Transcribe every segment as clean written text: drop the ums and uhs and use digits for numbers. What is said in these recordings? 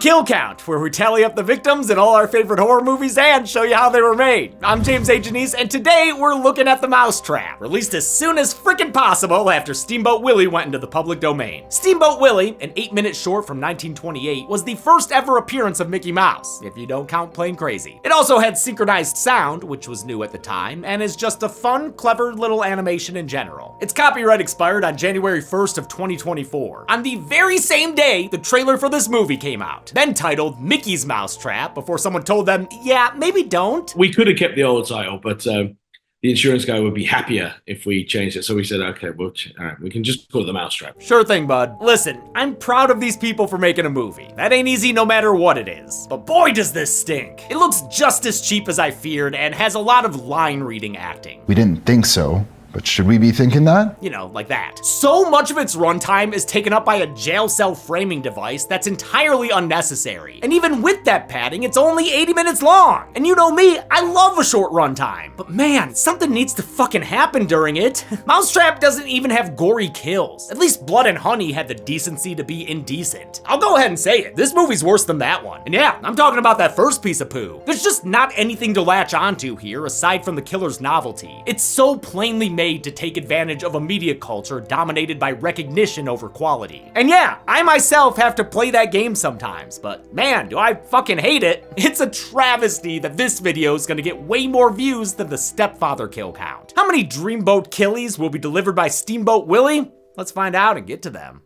Kill Count, where we tally up the victims in all our favorite horror movies and show you how they were made. I'm James A. Janice, and today we're looking at The Mousetrap, released as soon as frickin' possible after Steamboat Willie went into the public domain. Steamboat Willie, an 8-minute short from 1928, was the first ever appearance of Mickey Mouse, if you don't count Plain Crazy. It also had synchronized sound, which was new at the time, and is just a fun, clever little animation in general. Its copyright expired on January 1st of 2024. On the very same day, the trailer for this movie came out, then titled Mickey's Mousetrap, before someone told them, yeah, maybe don't. We could have kept the old title, but the insurance guy would be happier if we changed it. So we said, okay, well, all right, we can just call it The Mousetrap. Sure thing, bud. Listen, I'm proud of these people for making a movie. That ain't easy no matter what it is. But boy, does this stink. It looks just as cheap as I feared and has a lot of line-reading acting. We didn't think so. But should we be thinking that? You know, like that. So much of its runtime is taken up by a jail cell framing device that's entirely unnecessary. And even with that padding, it's only 80 minutes long. And you know me, I love a short runtime. But man, something needs to fucking happen during it. Mousetrap doesn't even have gory kills. At least Blood and Honey had the decency to be indecent. I'll go ahead and say it, this movie's worse than that one. And yeah, I'm talking about that first piece of poo. There's just not anything to latch onto here aside from the killer's novelty. It's so plainly made to take advantage of a media culture dominated by recognition over quality. And yeah, I myself have to play that game sometimes, but man, do I fucking hate it. It's a travesty that this video is gonna get way more views than the Stepfather kill count. How many Dreamboat Killies will be delivered by Steamboat Willie? Let's find out and get to them.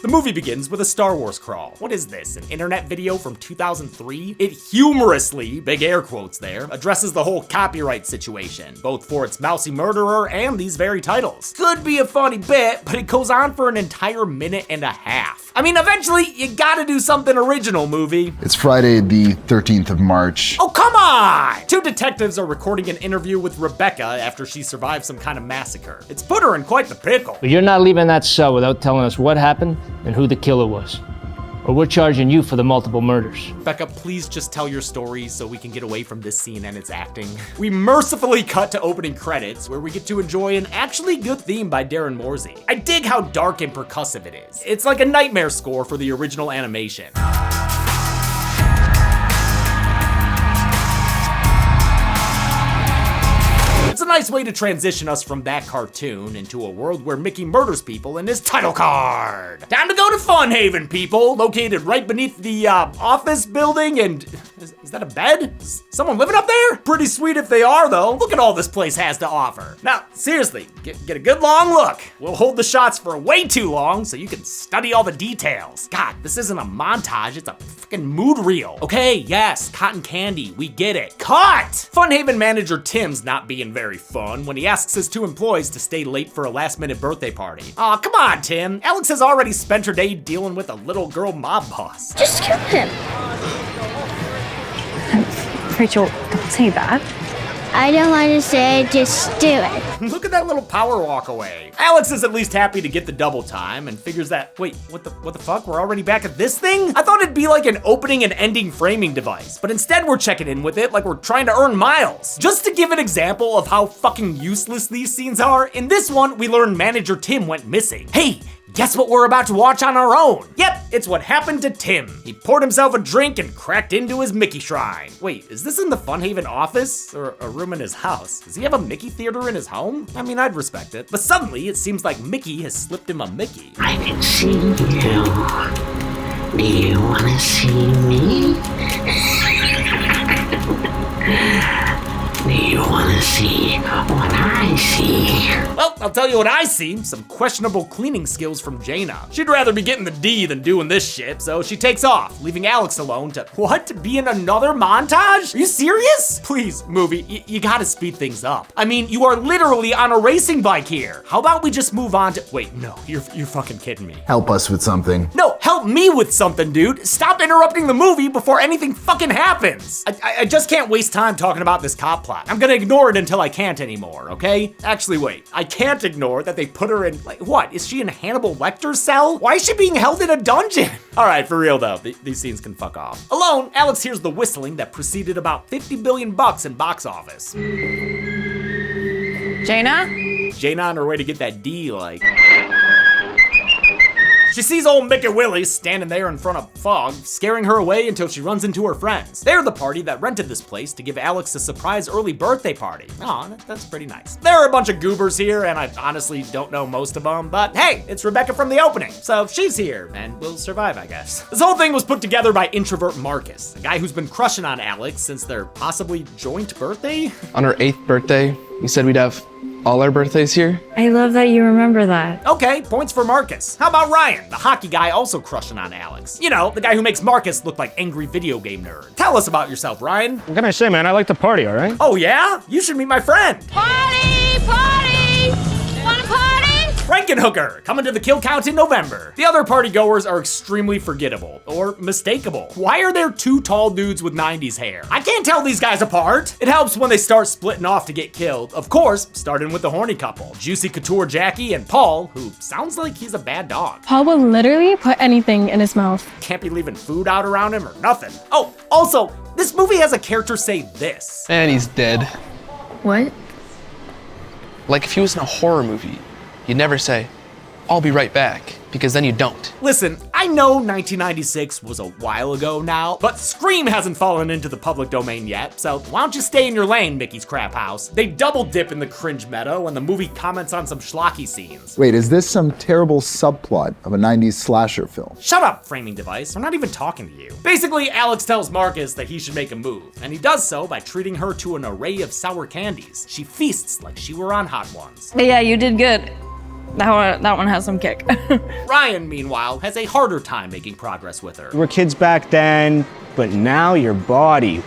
The movie begins with a Star Wars crawl. What is this, an internet video from 2003? It humorously, big air quotes there, addresses the whole copyright situation, both for its mousy murderer and these very titles. Could be a funny bit, but it goes on for an entire minute and a half. I mean, eventually, you gotta do something original, movie. It's Friday the 13th of March. Oh, come on! Two detectives are recording an interview with Rebecca after she survived some kind of massacre. It's put her in quite the pickle. But you're not leaving that cell without telling us what happened and who the killer was. Or we're charging you for the multiple murders. Becca, please just tell your story so we can get away from this scene and its acting. We mercifully cut to opening credits, where we get to enjoy an actually good theme by Darren Morsey. I dig how dark and percussive it is. It's like a nightmare score for the original animation. It's a nice way to transition us from that cartoon into a world where Mickey murders people in his title card. Time to go to Fun Haven, people, located right beneath the office building. And is that a bed? Is someone living up there? Pretty sweet if they are, though. Look at all this place has to offer. Now, seriously, get a good long look. We'll hold the shots for way too long so you can study all the details. God, this isn't a montage, it's a fucking mood reel. Okay, yes, cotton candy, we get it. Cut! Fun Haven manager Tim's not being very fun when he asks his two employees to stay late for a last-minute birthday party. Aw, come on, Tim. Alex has already spent her day dealing with a little girl mob boss. Just kill him. Rachel, don't say that. I don't want to say it, just do it. Look at that little power walk away. Alex is at least happy to get the double time and figures that, wait, what the fuck? We're already back at this thing? I thought it'd be like an opening and ending framing device, but instead we're checking in with it like we're trying to earn miles. Just to give an example of how fucking useless these scenes are, in this one, we learn manager Tim went missing. Hey, guess what we're about to watch on our own? Yep, it's what happened to Tim. He poured himself a drink and cracked into his Mickey shrine. Wait, is this in the Fun Haven office? Or a room in his house? Does he have a Mickey theater in his home? I mean, I'd respect it. But suddenly, it seems like Mickey has slipped him a Mickey. I can see you. Do you want to see me? Do you want to see what I see? Well, I'll tell you what I see. Some questionable cleaning skills from Jaina. She'd rather be getting the D than doing this shit, so she takes off, leaving Alex alone to, what? Be in another montage? Are you serious? Please, movie, you gotta speed things up. I mean, you are literally on a racing bike here. How about we just move on to, wait, no, you're fucking kidding me. Help us with something. No, help me with something, dude. Stop interrupting the movie before anything fucking happens. I just can't waste time talking about this cop plot. I'm gonna ignore it until I can't anymore, okay? Actually, wait, I can't ignore that they put her in, like, what? Is she in Hannibal Lecter's cell? Why is she being held in a dungeon? All right, for real though, these scenes can fuck off. Alone, Alex hears the whistling that preceded about $50 billion in box office. Jaina? Jaina on her way to get that D, like. She sees old Mickey Willie standing there in front of fog, scaring her away until she runs into her friends. They're the party that rented this place to give Alex a surprise early birthday party. Aw, that's pretty nice. There are a bunch of goobers here, and I honestly don't know most of them, but hey, it's Rebecca from the opening, so she's here, and we'll survive, I guess. This whole thing was put together by introvert Marcus, a guy who's been crushing on Alex since their possibly joint birthday. On her 8th birthday, you said we'd have all our birthdays here? I love that you remember that. Okay, points for Marcus. How about Ryan, the hockey guy also crushing on Alex? You know, the guy who makes Marcus look like angry video game nerd. Tell us about yourself, Ryan. What can I say, man? I like to party, all right? Oh yeah? You should meet my friend. Party! Party! Wanna party? Frankenhooker, coming to the kill count in November. The other party goers are extremely forgettable, or mistakable. Why are there two tall dudes with 90s hair? I can't tell these guys apart. It helps when they start splitting off to get killed. Of course, starting with the horny couple, Juicy Couture Jackie and Paul, who sounds like he's a bad dog. Paul will literally put anything in his mouth. Can't be leaving food out around him or nothing. Oh, also, this movie has a character say this. And he's dead. What? Like if he was in a horror movie, you'd never say, I'll be right back, because then you don't. Listen, I know 1996 was a while ago now, but Scream hasn't fallen into the public domain yet, so why don't you stay in your lane, Mickey's Crap House? They double dip in the cringe meta when the movie comments on some schlocky scenes. Wait, is this some terrible subplot of a 90s slasher film? Shut up, framing device. I'm not even talking to you. Basically, Alex tells Marcus that he should make a move, and he does so by treating her to an array of sour candies. She feasts like she were on hot ones. Yeah, you did good. That one has some kick. Ryan, meanwhile, has a harder time making progress with her. We were kids back then, but now your body,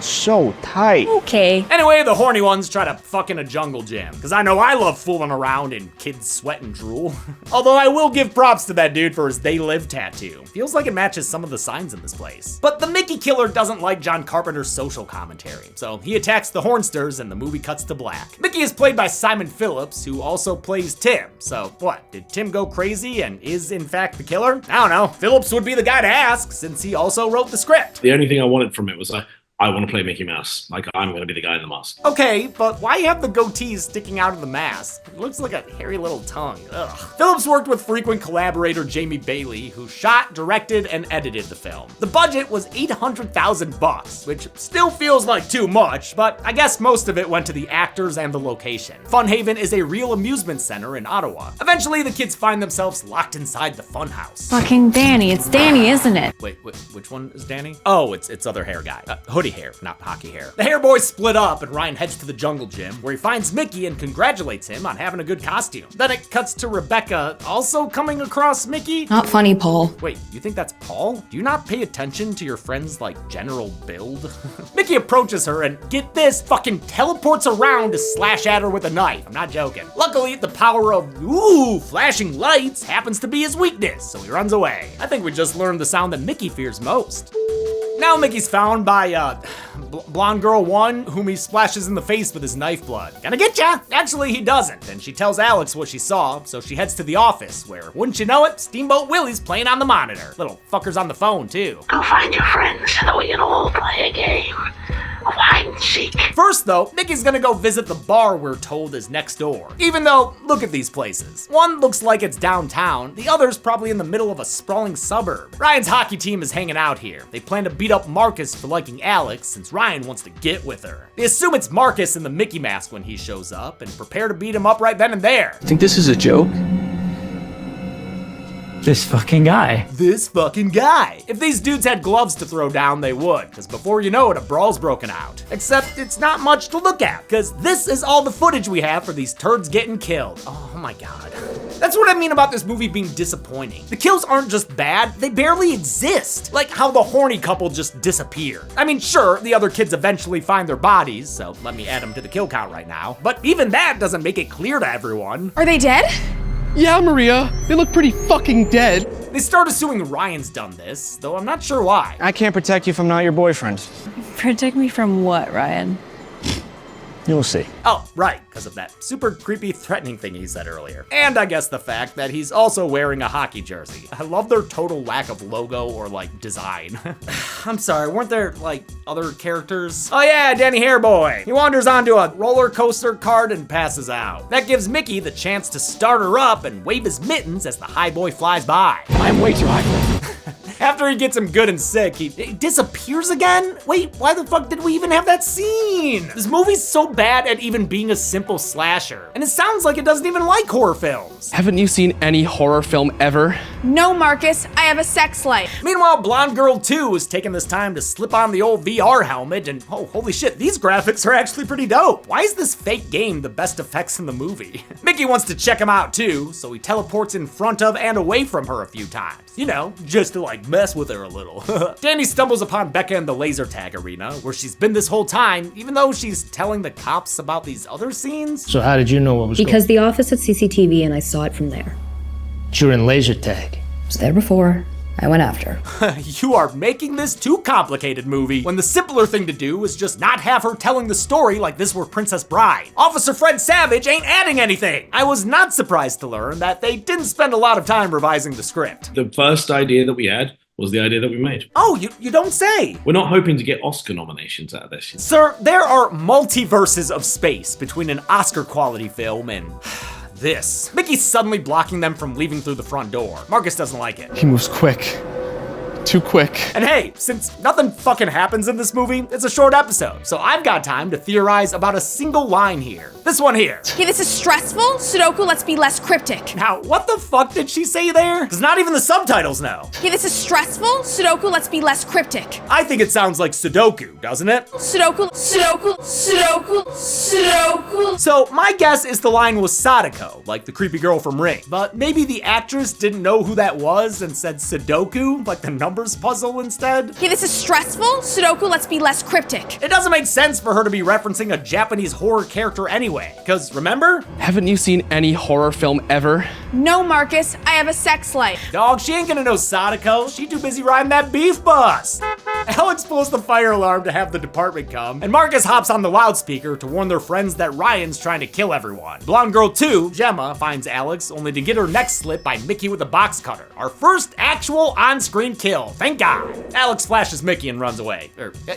so tight. Okay. Anyway, the horny ones try to fuck in a jungle gym, because I know I love fooling around in kids' sweat and drool. Although I will give props to that dude for his They Live tattoo. Feels like it matches some of the signs in this place. But the Mickey killer doesn't like John Carpenter's social commentary, so he attacks the Hornsters and the movie cuts to black. Mickey is played by Simon Phillips, who also plays Tim. So what, did Tim go crazy and is in fact the killer? I don't know. Phillips would be the guy to ask, since he also wrote the script. The only thing I wanted from it was I want to play Mickey Mouse. Like, I'm going to be the guy in the mask. Okay, but why have the goatees sticking out of the mask? It looks like a hairy little tongue. Ugh. Phillips worked with frequent collaborator Jamie Bailey, who shot, directed, and edited the film. The budget was $800,000, which still feels like too much, but I guess most of it went to the actors and the location. Funhaven is a real amusement center in Ottawa. Eventually, the kids find themselves locked inside the funhouse. Fucking Danny. It's Danny, isn't it? Wait, which one is Danny? Oh, it's other hair guy. Hoodie hair, not hockey hair. The hair boys split up and Ryan heads to the jungle gym where he finds Mickey and congratulates him on having a good costume. Then it cuts to Rebecca also coming across Mickey. Not funny, Paul. Wait, you think that's Paul? Do you not pay attention to your friend's like general build? Mickey approaches her and get this, fucking teleports around to slash at her with a knife. I'm not joking. Luckily, the power of flashing lights happens to be his weakness, so he runs away. I think we just learned the sound that Mickey fears most. Now Mickey's found by, blonde girl 1, whom he splashes in the face with his knife blood. Gonna get ya! Actually, he doesn't, and she tells Alex what she saw, so she heads to the office, where, wouldn't you know it, Steamboat Willie's playing on the monitor. Little fucker's on the phone, too. Go find your friends so that we can all play a game of hide and seek. First, though, Mickey's gonna go visit the bar we're told is next door. Even though, look at these places. One looks like it's downtown, the other's probably in the middle of a sprawling suburb. Ryan's hockey team is hanging out here. They plan to beat up Marcus for liking Alex, since Ryan wants to get with her. They assume it's Marcus in the Mickey mask when he shows up, and prepare to beat him up right then and there. Think this is a joke? This fucking guy. This fucking guy. If these dudes had gloves to throw down, they would, because before you know it, a brawl's broken out. Except it's not much to look at, because this is all the footage we have for these turds getting killed. Oh my god. That's what I mean about this movie being disappointing. The kills aren't just bad, they barely exist. Like how the horny couple just disappear. I mean, sure, the other kids eventually find their bodies, so let me add them to the kill count right now. But even that doesn't make it clear to everyone. Are they dead? Yeah, Maria. They look pretty fucking dead. They start assuming Ryan's done this, though I'm not sure why. I can't protect you from not your boyfriend. Protect me from what, Ryan? You'll see. Oh, right, because of that super creepy threatening thing he said earlier. And I guess the fact that he's also wearing a hockey jersey. I love their total lack of logo or like design. I'm sorry, weren't there like other characters? Oh yeah, Danny Hairboy. He wanders onto a roller coaster cart and passes out. That gives Mickey the chance to start her up and wave his mittens as the high boy flies by. I'm way too high. After he gets him good and sick, he disappears again? Wait, why the fuck did we even have that scene? This movie's so bad at even being a simple slasher, and it sounds like it doesn't even like horror films. Haven't you seen any horror film ever? No, Marcus, I have a sex life. Meanwhile, Blonde Girl 2 is taking this time to slip on the old VR helmet, and oh, holy shit, these graphics are actually pretty dope. Why is this fake game the best effects in the movie? Mickey wants to check him out too, so he teleports in front of and away from her a few times. You know, just to like mess with her a little. Danny stumbles upon Becca in the laser tag arena, where she's been this whole time, even though she's telling the cops about these other scenes. So how did you know what was Because the office had CCTV and I saw it from there. You're in laser tag. I was there before. I went after. You are making this too complicated, movie, when the simpler thing to do is just not have her telling the story like this were Princess Bride. Officer Fred Savage ain't adding anything. I was not surprised to learn that they didn't spend a lot of time revising the script. The first idea that we had was the idea that we made. Oh, you don't say. We're not hoping to get Oscar nominations out of this. Sir, there are multiverses of space between an Oscar quality film and this. Mickey's suddenly blocking them from leaving through the front door. Marcus doesn't like it. He moves quick. Too quick. And hey, since nothing fucking happens in this movie, it's a short episode, so I've got time to theorize about a single line here. This one here. Okay, this is stressful. Sudoku, let's be less cryptic. Now, what the fuck did she say there? Because not even the subtitles know. Okay, this is stressful. Sudoku, let's be less cryptic. I think it sounds like Sudoku, doesn't it? Sudoku, Sudoku, Sudoku, Sudoku. So my guess is the line was Sadako, like the creepy girl from Ring. But maybe the actress didn't know who that was and said Sudoku, like the numbers puzzle instead. Okay, this is stressful. Sudoku, let's be less cryptic. It doesn't make sense for her to be referencing a Japanese horror character anyway, because remember? Haven't you seen any horror film ever? No, Marcus, I have a sex life. Dog, she ain't gonna know Sadako. She too busy riding that beef bus. Alex pulls the fire alarm to have the department come, and Marcus hops on the loudspeaker to warn their friends that Ryan's trying to kill everyone. Blonde Girl 2, Gemma, finds Alex only to get her neck slit by Mickey with a box cutter. Our first actual on-screen kill, thank God. Alex flashes Mickey and runs away.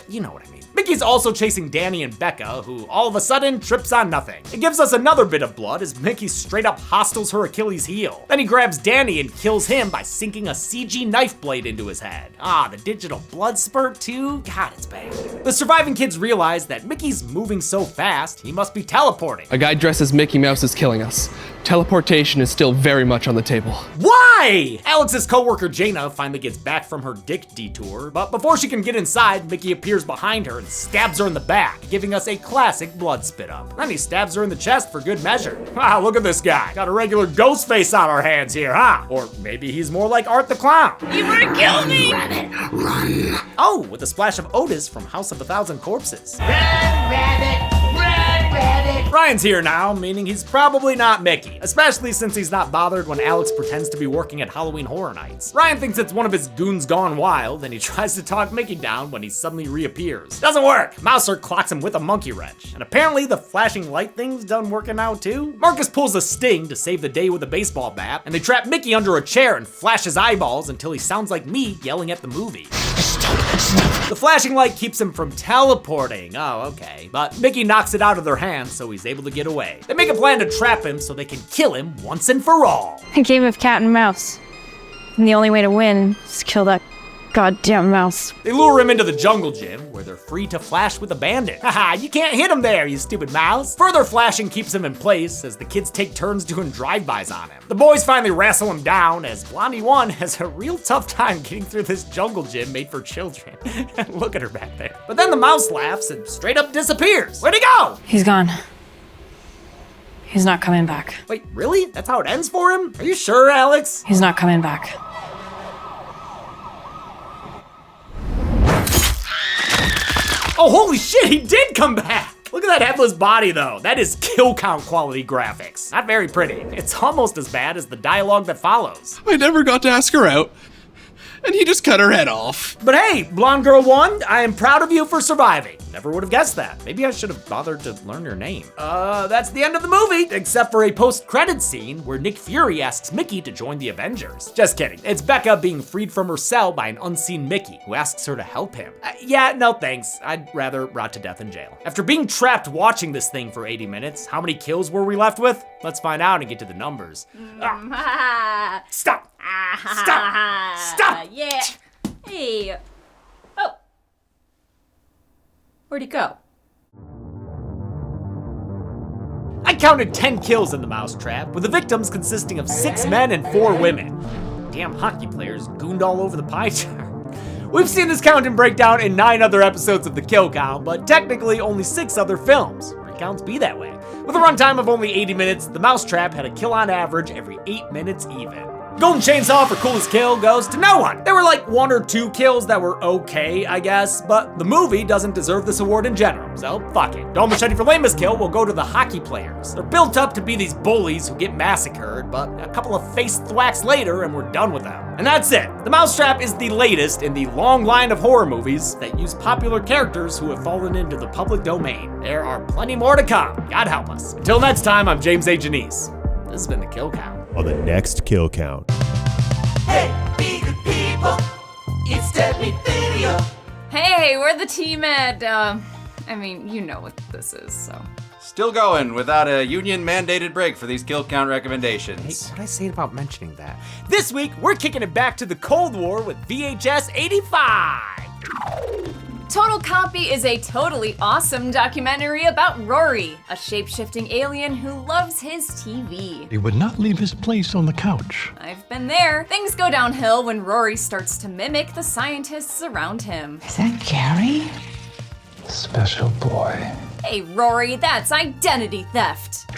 You know what I mean. Mickey's also chasing Danny and Becca, who all of a sudden trips on nothing. It gives us another bit of blood as Mickey straight up hostels her Achilles heel. Then he grabs Danny and kills him by sinking a CG knife blade into his head. Ah, the digital blood spurt too? God, it's bad. The surviving kids realize that Mickey's moving so fast, he must be teleporting. A guy dressed as Mickey Mouse is killing us. Teleportation is still very much on the table. Why? Alex's coworker Jaina finally gets back from her dick detour, but before she can get inside, Mickey appears behind her and stabs her in the back, giving us a classic blood spit up. Then he stabs her in the chest for good measure. Wow, look at this guy. Got a regular ghost face on our hands here, huh? Or maybe he's more like Art the Clown. You wanna kill me? Rabbit, run. Oh, with a splash of Otis from House of a Thousand Corpses. Run, rabbit, run, rabbit. Ryan's here now, meaning he's probably not Mickey, especially since he's not bothered when Alex pretends to be working at Halloween Horror Nights. Ryan thinks it's one of his goons gone wild, and he tries to talk Mickey down when he suddenly reappears. Doesn't work! Mouser clocks him with a monkey wrench, and apparently the flashing light thing's done working out too. Marcus pulls a sting to save the day with a baseball bat, and they trap Mickey under a chair and flash his eyeballs until he sounds like me yelling at the movie. The flashing light keeps him from teleporting. Oh, okay. But Mickey knocks it out of their hands, so he's able to get away. They make a plan to trap him so they can kill him once and for all. A game of cat and mouse. And the only way to win is to kill that goddamn mouse. They lure him into the jungle gym, where they're free to flash with a bandit. Haha, you can't hit him there, you stupid mouse. Further flashing keeps him in place as the kids take turns doing drive-bys on him. The boys finally wrestle him down as Blondie 1 has a real tough time getting through this jungle gym made for children. Look at her back there. But then the mouse laughs and straight up disappears. Where'd he go? He's gone. He's not coming back. Wait, really? That's how it ends for him? Are you sure, Alex? He's not coming back. Oh, holy shit, he did come back! Look at that headless body though. That is kill count quality graphics. Not very pretty. It's almost as bad as the dialogue that follows. I never got to ask her out, and he just cut her head off. But hey, Blonde Girl 1, I am proud of you for surviving. Never would have guessed that. Maybe I should have bothered to learn your name. That's the end of the movie, except for a post-credit scene where Nick Fury asks Mickey to join the Avengers. Just kidding. It's Becca being freed from her cell by an unseen Mickey, who asks her to help him. Yeah, no thanks. I'd rather rot to death in jail. After being trapped watching this thing for 80 minutes, how many kills were we left with? Let's find out and get to the numbers. Stop! Stop! Yeah. Hey. Oh. Where'd he go? I counted 10 kills in the mousetrap, with the victims consisting of 6 men and 4 women. Damn hockey players gooned all over the pie chart. We've seen this count and breakdown in 9 other episodes of the kill count, but technically only 6 other films. Recounts be that way. With a runtime of only 80 minutes, the mousetrap had a kill on average every 8 minutes even. Golden Chainsaw for coolest kill goes to no one. There were like 1 or 2 kills that were okay, I guess, but the movie doesn't deserve this award in general, so fuck it. Dome Machete for lamest kill will go to the hockey players. They're built up to be these bullies who get massacred, but a couple of face thwacks later and we're done with them. And that's it. The Mousetrap is the latest in the long line of horror movies that use popular characters who have fallen into the public domain. There are plenty more to come, God help us. Until next time, I'm James A. Janice. This has been the Kill Count. On the next Kill Count. Hey, be good people, it's Deadly Video. Hey, we're the team at, I mean, you know what this is, so. Still going without a union-mandated break for these kill count recommendations. Hey, what did I say about mentioning that? This week, we're kicking it back to the Cold War with VHS 85. Total Copy is a totally awesome documentary about Rory, a shape-shifting alien who loves his TV. He would not leave his place on the couch. I've been there. Things go downhill when Rory starts to mimic the scientists around him. Is that Gary? Special boy. Hey, Rory, that's identity theft.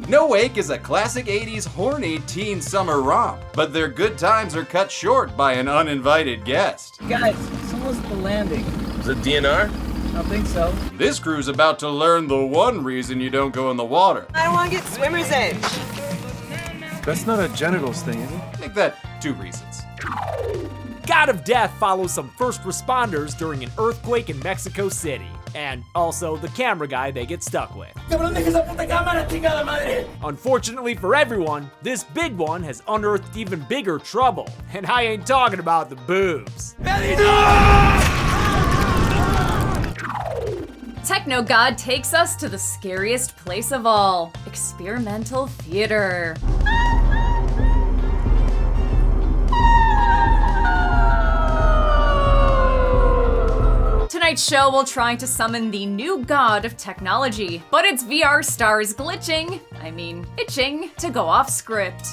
No Wake is a classic 80s horny teen summer romp, but their good times are cut short by an uninvited guest. Guys, someone's at the landing. Is it DNR? I don't think so. This crew's about to learn the one reason you don't go in the water. I don't want to get swimmer's edge. That's not a genitals thing, is it? Make that 2 reasons. God of Death follows some first responders during an earthquake in Mexico City. And also the camera guy they get stuck with. Unfortunately for everyone, this big one has unearthed even bigger trouble. And I ain't talking about the boobs. Techno God takes us to the scariest place of all, experimental theater. Tonight's show will try to summon the new god of technology, but its VR stars itching to go off script.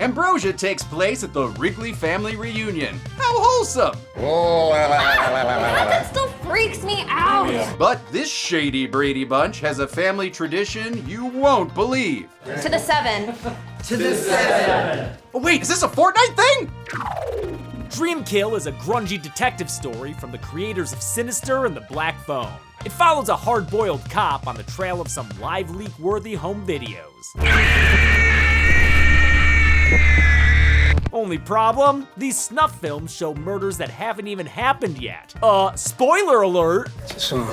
Ambrosia takes place at the Wrigley family reunion. How wholesome! That still freaks me out. But this shady Brady bunch has a family tradition you won't believe. To the 7. To the 7. Oh wait, is this a Fortnite thing? Dreamkill is a grungy detective story from the creators of Sinister and the Black Phone. It follows a hard-boiled cop on the trail of some live leak-worthy home videos. Only problem? These snuff films show murders that haven't even happened yet. Spoiler alert! Some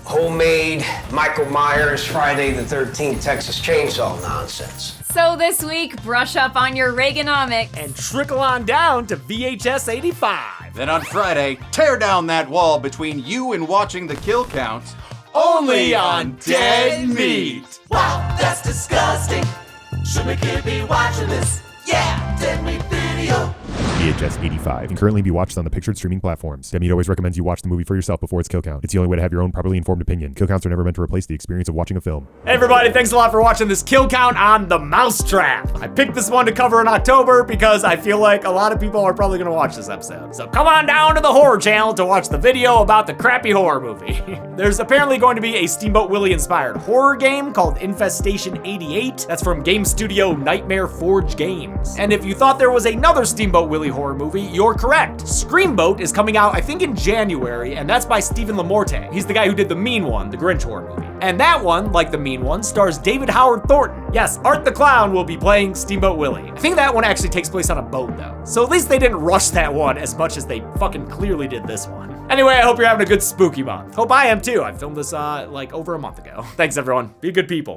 homemade Michael Myers Friday the 13th Texas Chainsaw nonsense. So this week, brush up on your Reaganomics. And trickle on down to VHS 85. Then on Friday, tear down that wall between you and watching the kill counts. Only on Dead Meat. Wow, that's disgusting. Should my kid be watching this? Yeah, Dead Meat Video. VHS 85 can currently be watched on the pictured streaming platforms. Dead Meat always recommends you watch the movie for yourself before its kill count. It's the only way to have your own properly informed opinion. Kill counts are never meant to replace the experience of watching a film. Hey everybody, thanks a lot for watching this kill count on The Mousetrap. I picked this one to cover in October because I feel like a lot of people are probably gonna watch this episode. So come on down to the horror channel to watch the video about the crappy horror movie. There's apparently going to be a Steamboat Willie inspired horror game called Infestation 88. That's from game studio Nightmare Forge Games. And if you thought there was another Steamboat Willie horror horror movie, you're correct. Screamboat is coming out, I think, in January, and that's by Stephen Lamorte. He's the guy who did The Mean One, the Grinch horror movie. And that one, like The Mean One, stars David Howard Thornton. Yes, Art the Clown will be playing Steamboat Willie. I think that one actually takes place on a boat, though. So at least they didn't rush that one as much as they fucking clearly did this one. Anyway, I hope you're having a good spooky month. Hope I am too. I filmed this like over a month ago. Thanks everyone. Be good people.